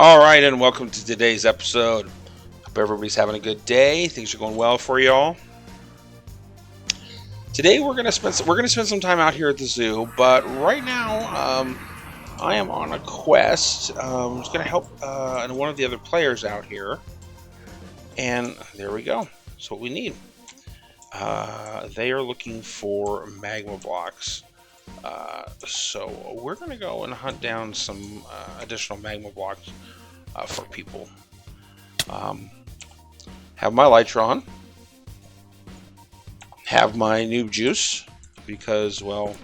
All right, and welcome to today's episode. Hope everybody's having a good day. Things are going well for y'all. Today we're gonna spend some time out here at the zoo, but right now I am on a quest. It's gonna help and one of the other players out here, and there we go. That's what we need. They are looking for magma blocks. So we're going to go and hunt down some additional magma blocks for people. Have my lights on. Have my noob juice because, well,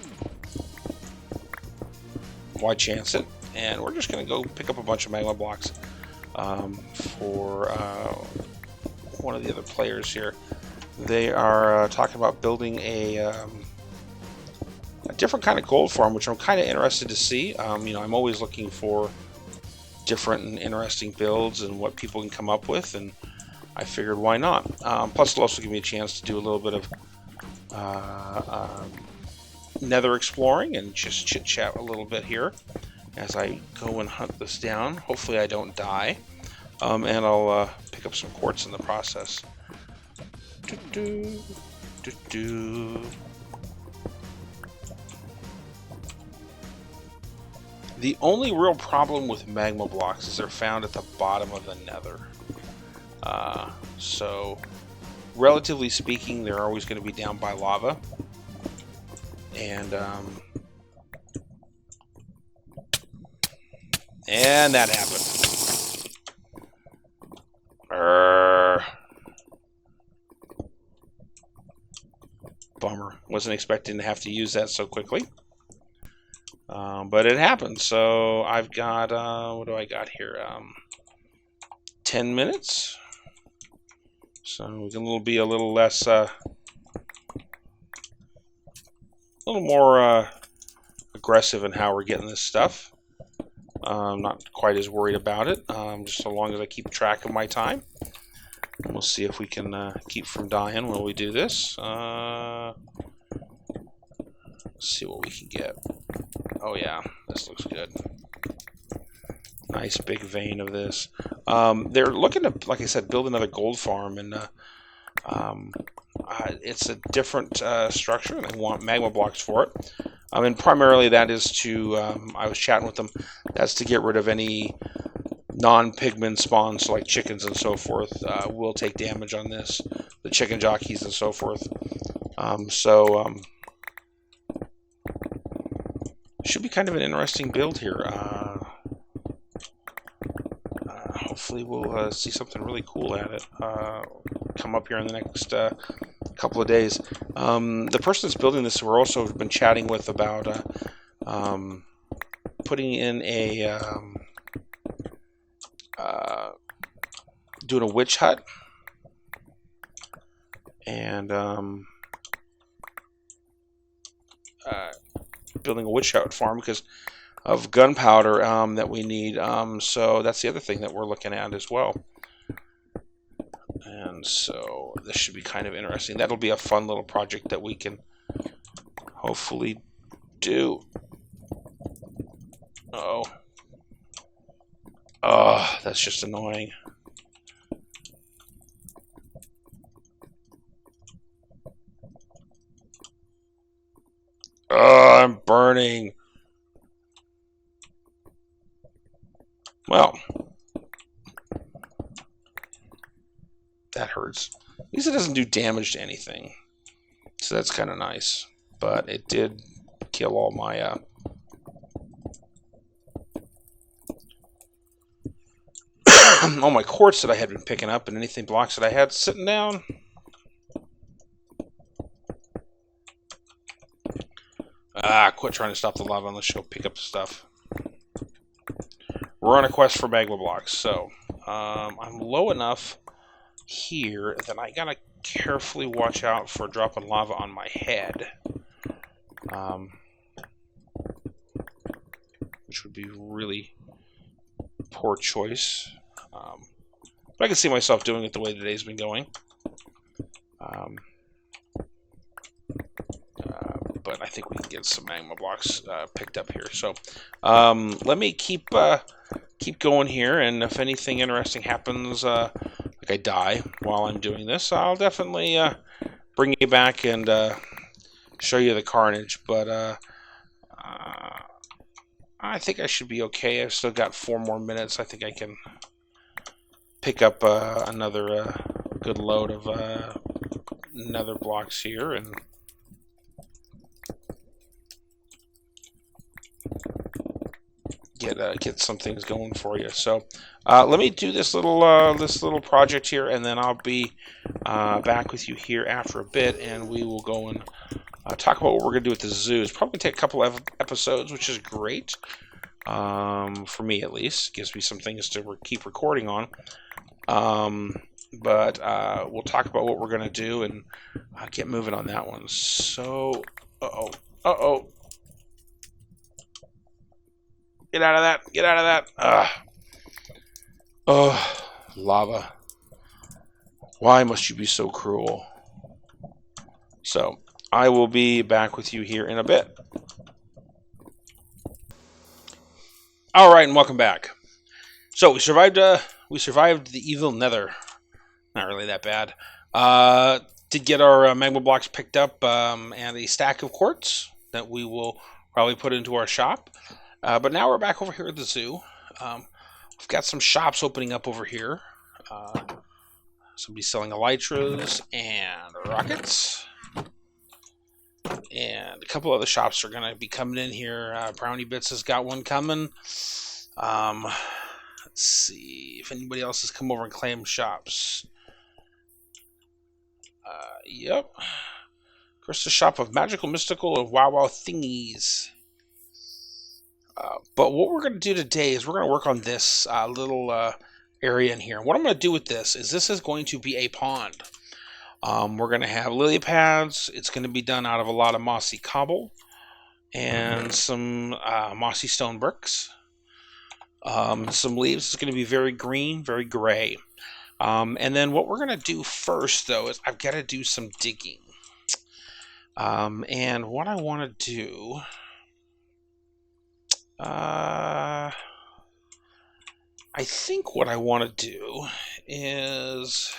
why chance it? And we're just going to go pick up a bunch of magma blocks for one of the other players here. They are talking about building a different kind of gold farm, which I'm kind of interested to see. I'm always looking for different and interesting builds and what people can come up with, and I figured why not. Plus, it'll also give me a chance to do a little bit of nether exploring and just chit chat a little bit here as I go and hunt this down. Hopefully, I don't die, and I'll pick up some quartz in the process. The only real problem with magma blocks is they're found at the bottom of the nether. So, relatively speaking, they're always going to be down by lava. And that happened. Bummer. Wasn't expecting to have to use that so quickly. But it happened. So I've got, what do I got here? 10 minutes. So we can be a little less, a little more aggressive in how we're getting this stuff. Not quite as worried about it, just so long as I keep track of my time. We'll see if we can keep from dying while we do this. Let's see what we can get. Oh yeah, this looks good. Nice big vein of this. They're looking to, like I said, build another gold farm, and it's a different structure, and they want magma blocks for it. And primarily that is to, I was chatting with them, that's to get rid of any non-pigment spawns, so like chickens and so forth, will take damage on this. The chicken jockeys and so forth. Should be kind of an interesting build here. Hopefully we'll see something really cool at it come up here in the next couple of days. The person that's building this, we're also been chatting with about putting in a doing a witch hut and building a witch hut farm because of gunpowder that we need. So that's the other thing that we're looking at as well. And so this should be kind of interesting. That'll be a fun little project that we can hopefully do. Oh, that's just annoying. I'm burning. Well, that hurts. At least it doesn't do damage to anything. So that's kind of nice. But it did kill all my all my quartz that I had been picking up and anything blocks that I had sitting down. Quit trying to stop the lava and let's go pick up the stuff. We're on a quest for magma blocks, so I'm low enough here that I gotta carefully watch out for dropping lava on my head. Which would be really poor choice. But I can see myself doing it the way the day's been going. But I think we can get some magma blocks picked up here. So let me keep keep going here, and if anything interesting happens, like I die while I'm doing this, I'll definitely bring you back and show you the carnage. But I think I should be okay. I've still got 4 more minutes. I think I can pick up another good load of nether blocks here and get some things going for you. So let me do this little project here, and then I'll be back with you here after a bit, and we will go and talk about what we're going to do at the zoo. It's probably going to take a couple of episodes, which is great for me at least. Gives me some things to keep recording on. But we'll talk about what we're going to do and get moving on that one. So, uh-oh. Get out of that. Get out of that. Oh, lava. Why must you be so cruel? So, I will be back with you here in a bit. All right, and welcome back. So, we survived the evil nether. Not really that bad. Did get our magma blocks picked up and a stack of quartz that we will probably put into our shop. But now we're back over here at the zoo. We've got some shops opening up over here. Somebody's selling elytras and rockets. And a couple other shops are going to be coming in here. Brownie Bits has got one coming. Let's see if anybody else has come over and claimed shops. Yep. Krista's shop of magical, mystical, and wow thingies. But what we're going to do today is we're going to work on this little area in here. What I'm going to do with this is going to be a pond. We're going to have lily pads. It's going to be done out of a lot of mossy cobble and some mossy stone bricks. Some leaves. It's going to be very green, very gray. And then what we're going to do first, though, is I've got to do some digging. And what I want to do... I think what I want to do is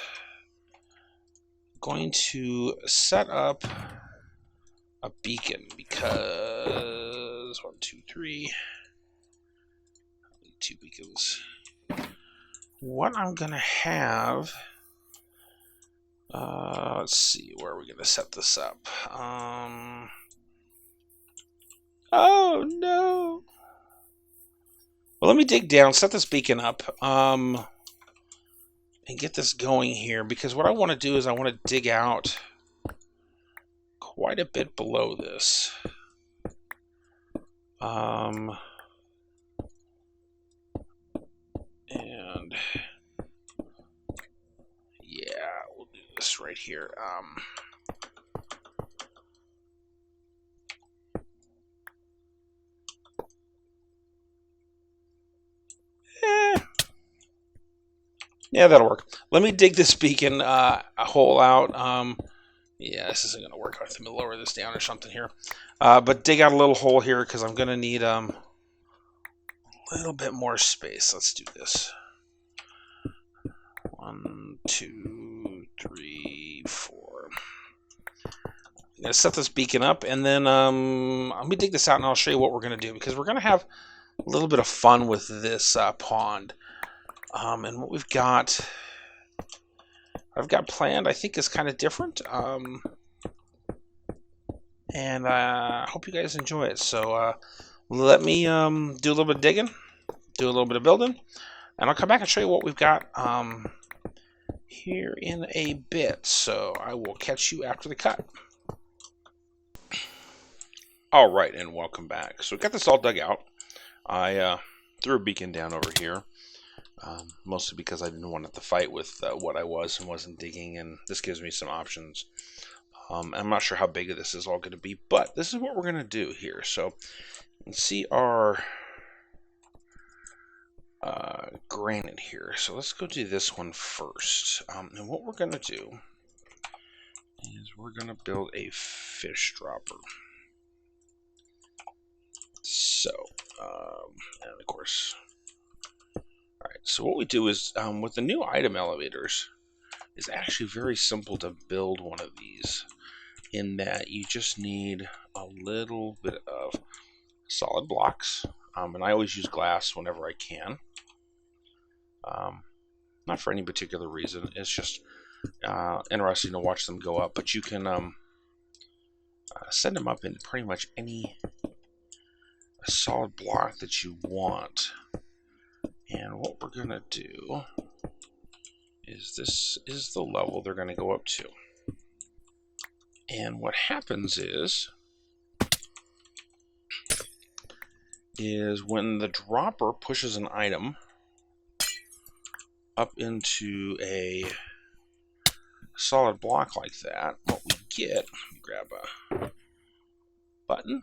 going to set up a beacon because 1, 2, 3, 2 beacons. What I'm going to have, let's see, where are we going to set this up? Oh no. Well, let me dig down, set this beacon up, and get this going here, because what I want to do is I want to dig out quite a bit below this. And yeah, we'll do this right here. Yeah, that'll work. Let me dig this beacon a hole out. Yeah, this isn't going to work. I have to lower this down or something here. But dig out a little hole here because I'm going to need a little bit more space. Let's do this. 1, 2, 3, 4. I'm going to set this beacon up, and then let me dig this out, and I'll show you what we're going to do, because we're going to have a little bit of fun with this pond. And what I've got planned, I think, is kind of different. And I hope you guys enjoy it. So let me do a little bit of digging, do a little bit of building, and I'll come back and show you what we've got here in a bit. So I will catch you after the cut. All right, and welcome back. So we got this all dug out. I threw a beacon down over here. Mostly because I didn't want to fight with what I was and wasn't digging, and this gives me some options. I'm not sure how big this is all going to be, but this is what we're going to do here. So you can see our granite here. So let's go do this one first. And what we're going to do is we're going to build a fish dropper. So, and of course, So what we do is, with the new item elevators, it's actually very simple to build one of these, in that you just need a little bit of solid blocks, and I always use glass whenever I can. Not for any particular reason, it's just interesting to watch them go up, but you can set them up in pretty much any solid block that you want. And what we're going to do is, this is the level they're going to go up to. And what happens is when the dropper pushes an item up into a solid block like that, what we get, let me grab a button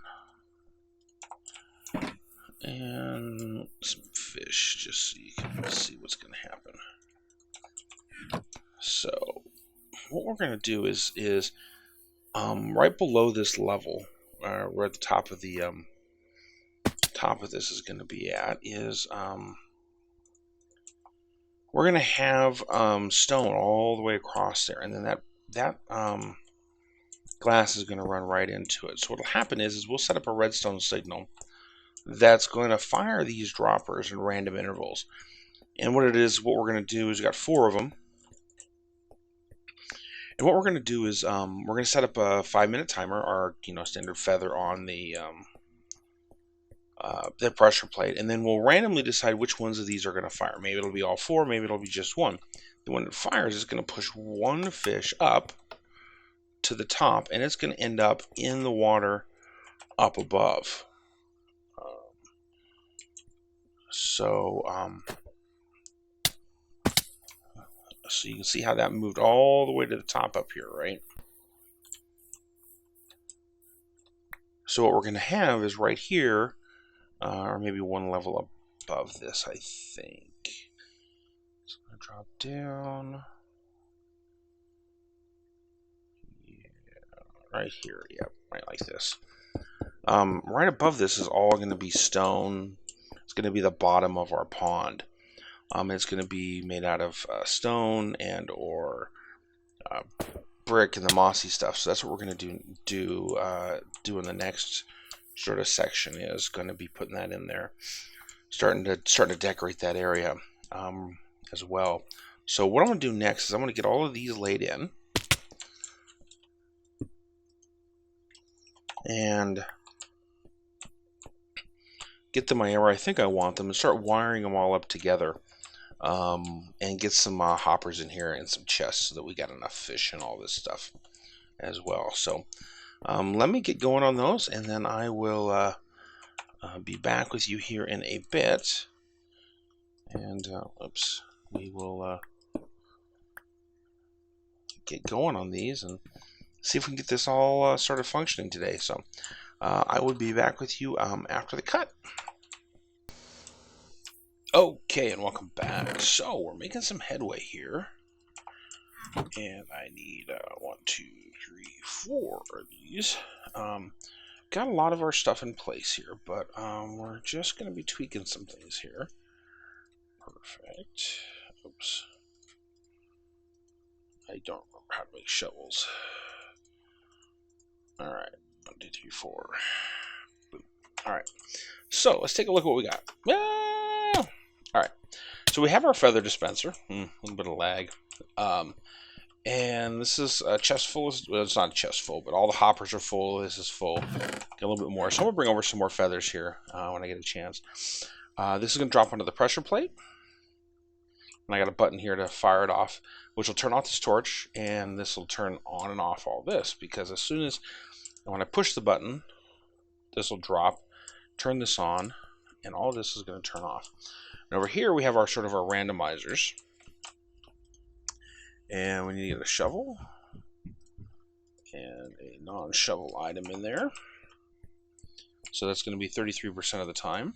and some fish just so you can see what's going to happen. So what we're going to do is right below this level, where the top of the top of this is going to be at, is we're going to have stone all the way across there, and then that glass is going to run right into it. So what will happen is we'll set up a redstone signal that's going to fire these droppers in random intervals. And what we're going to do is, we've got 4 of them. And what we're going to do is we're going to set up a 5-minute timer, our standard feather on the pressure plate, and then we'll randomly decide which ones of these are going to fire. Maybe it'll be all 4, maybe it'll be just one. And when it fires, it's going to push one fish up to the top, and it's going to end up in the water up above. So you can see how that moved all the way to the top up here, right? So what we're going to have is right here, or maybe one level above this, I think. It's going to drop down. Yeah, right here. Yep, right like this. Right above this is all going to be stone. It's going to be the bottom of our pond. It's going to be made out of stone and or brick and the mossy stuff. So that's what we're going to do in the next sort of section, is going to be putting that in there, starting to decorate that area as well. So what I'm going to do next is I'm going to get all of these laid in, and get them where I think I want them, and start wiring them all up together, and get some hoppers in here and some chests so that we got enough fish and all this stuff as well. So let me get going on those, and then I will be back with you here in a bit. And we will get going on these and see if we can get this all started functioning today. So I will be back with you after the cut. Okay, and welcome back. So we're making some headway here, and I need 1, 2, 3, 4 of these. Got a lot of our stuff in place here, but we're just going to be tweaking some things here. Perfect. Oops. I don't remember how to make shovels. All right, 1, 2, 3, 4. Boom. All right. So let's take a look at what we got. Ah! All right. So we have our feather dispenser. A little bit of lag. And this is a chest full. Well, it's not a chest full, but all the hoppers are full. This is full. Get a little bit more. So I'm going to bring over some more feathers here when I get a chance. This is going to drop onto the pressure plate. And I got a button here to fire it off, which will turn off this torch, and this will turn on and off all this, because as soon as, when I push the button, this will drop, turn this on, and all this is going to turn off. And over here we have our sort of our randomizers. And we need to get a shovel and a non-shovel item in there. So that's going to be 33% of the time.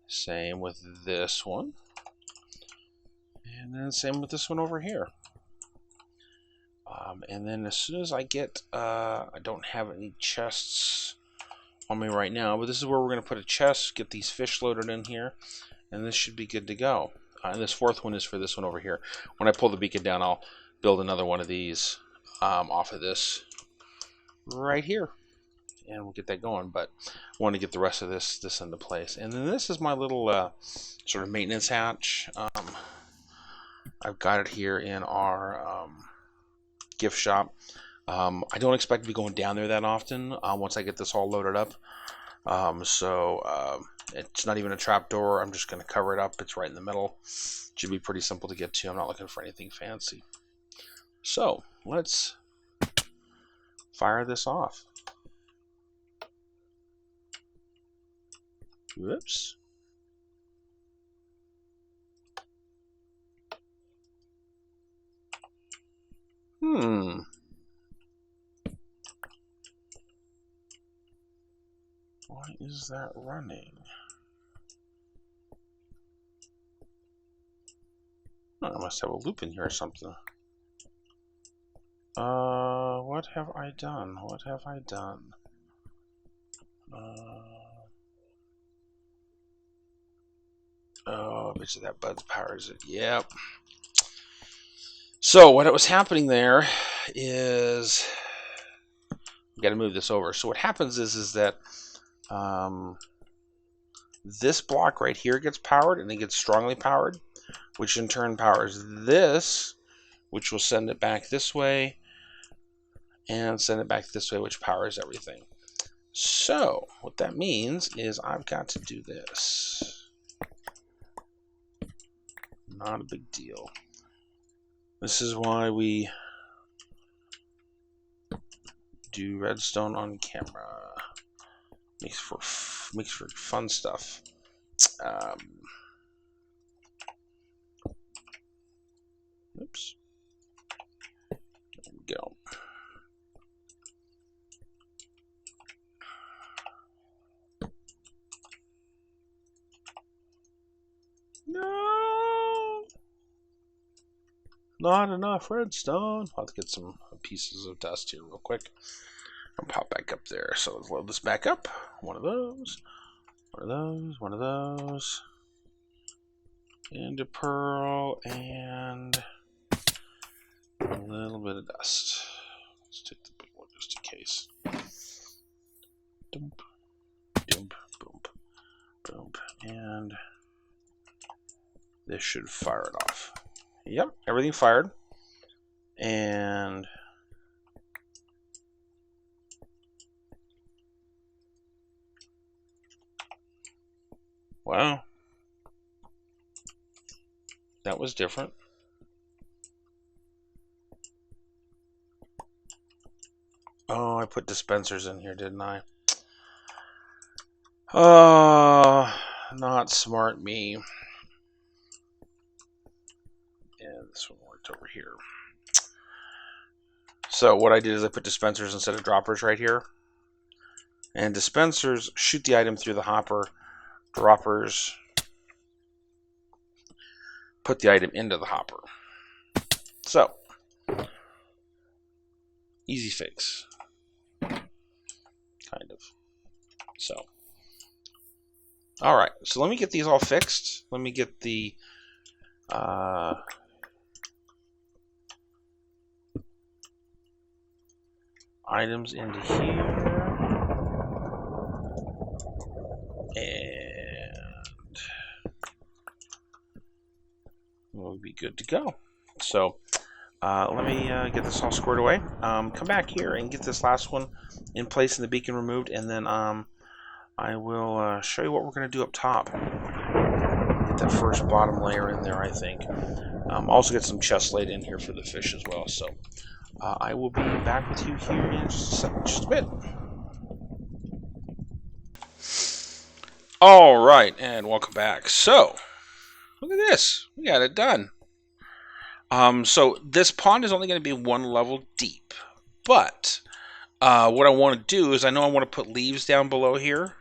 Same with this one. And then same with this one over here. And then as soon as I get, I don't have any chests on me right now, but this is where we're going to put a chest, get these fish loaded in here, and this should be good to go. And this fourth one is for this one over here. When I pull the beacon down, I'll build another one of these off of this right here, and we'll get that going. But I want to get the rest of this into place. And then this is my little sort of maintenance hatch. I've got it here in our gift shop. I don't expect to be going down there that often once I get this all loaded up. It's not even a trap door. I'm just going to cover it up. It's right in the middle. Should be pretty simple to get to. I'm not looking for anything fancy. So let's fire this off. Whoops. Why is that running? Oh, I must have a loop in here or something. What have I done? What have I done? Oh, I bet you that Bud's powers it. Yep. So what was happening there is, we got to move this over. So what happens is that this block right here gets powered, and it gets strongly powered, which in turn powers this, which will send it back this way, and send it back this way, which powers everything. So what that means is I've got to do this. Not a big deal. This is why we do redstone on camera. Makes for fun stuff. Oops. There we go. No, not enough redstone. I'll have to get some pieces of dust here real quick. I'll pop back up there. So let's load this back up. One of those, one of those, one of those, and a pearl, and a little bit of dust. Let's take the big one just in case. Dump, dump, boom, boom, and this should fire it off. Yep, everything fired. And wow, that was different. Oh, I put dispensers in here, didn't I? Not smart me. And this one worked over here. So what I did is I put dispensers instead of droppers right here. And dispensers shoot the item through the hopper. Droppers put the item into the hopper. So, easy fix. Kind of. So, alright, so let me get these all fixed. Let me get the items into here. And we'll be good to go. So let me get this all squared away. Come back here and get this last one in place and the beacon removed, and then I will show you what we're going to do up top. Get that first bottom layer in there, I think. Also get some chests laid in here for the fish as well. So I will be back with you here in just a bit. All right, and welcome back. So look at this. We got it done. So this pond is only going to be one level deep, but what I want to do is I know I want to put leaves down below here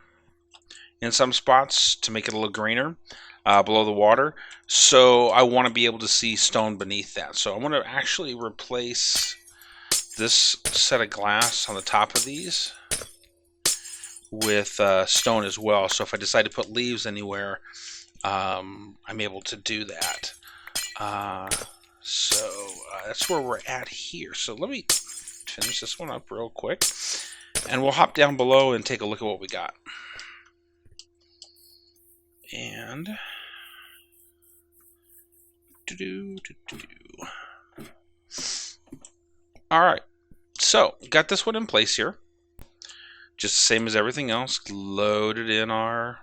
in some spots to make it a little greener below the water. So I want to be able to see stone beneath that. So I'm going to actually replace this set of glass on the top of these with stone as well. So if I decide to put leaves anywhere, I'm able to do that. So that's where we're at here. So let me finish this one up real quick, and we'll hop down below and take a look at what we got. And all right, so got this one in place here, just the same as everything else. Loaded in our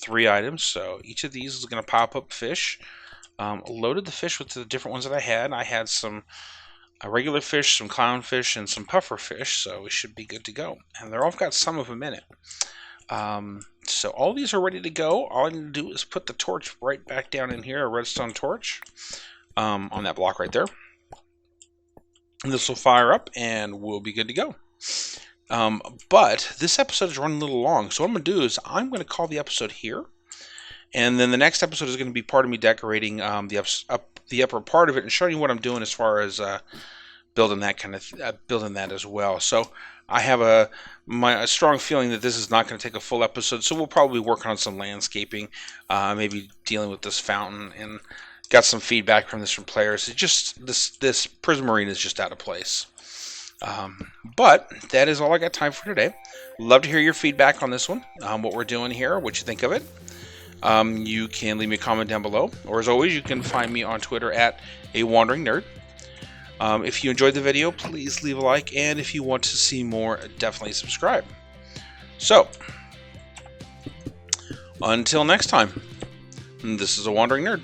3 items, so each of these is going to pop up fish. Loaded the fish with the different ones that I had. I had some regular fish, some clownfish, and some puffer fish, so we should be good to go. And they're all got some of them in it. So all these are ready to go. All I need to do is put the torch right back down in here, a redstone torch, on that block right there. And this will fire up, and we'll be good to go. But this episode is running a little long, so what I'm going to do is I'm going to call the episode here. And then the next episode is going to be part of me decorating the upper part of it and showing you what I'm doing as far as building that as well. So I have a strong feeling that this is not going to take a full episode. So we'll probably work on some landscaping, maybe dealing with this fountain, and got some feedback from players. It just this Prismarine is just out of place. But that is all I got time for today. Love to hear your feedback on this one, what we're doing here, what you think of it. You can leave me a comment down below, or as always, you can find me on Twitter at @AWanderingNerd. If you enjoyed the video, please leave a like, and if you want to see more, definitely subscribe. So, until next time, this is A Wandering Nerd.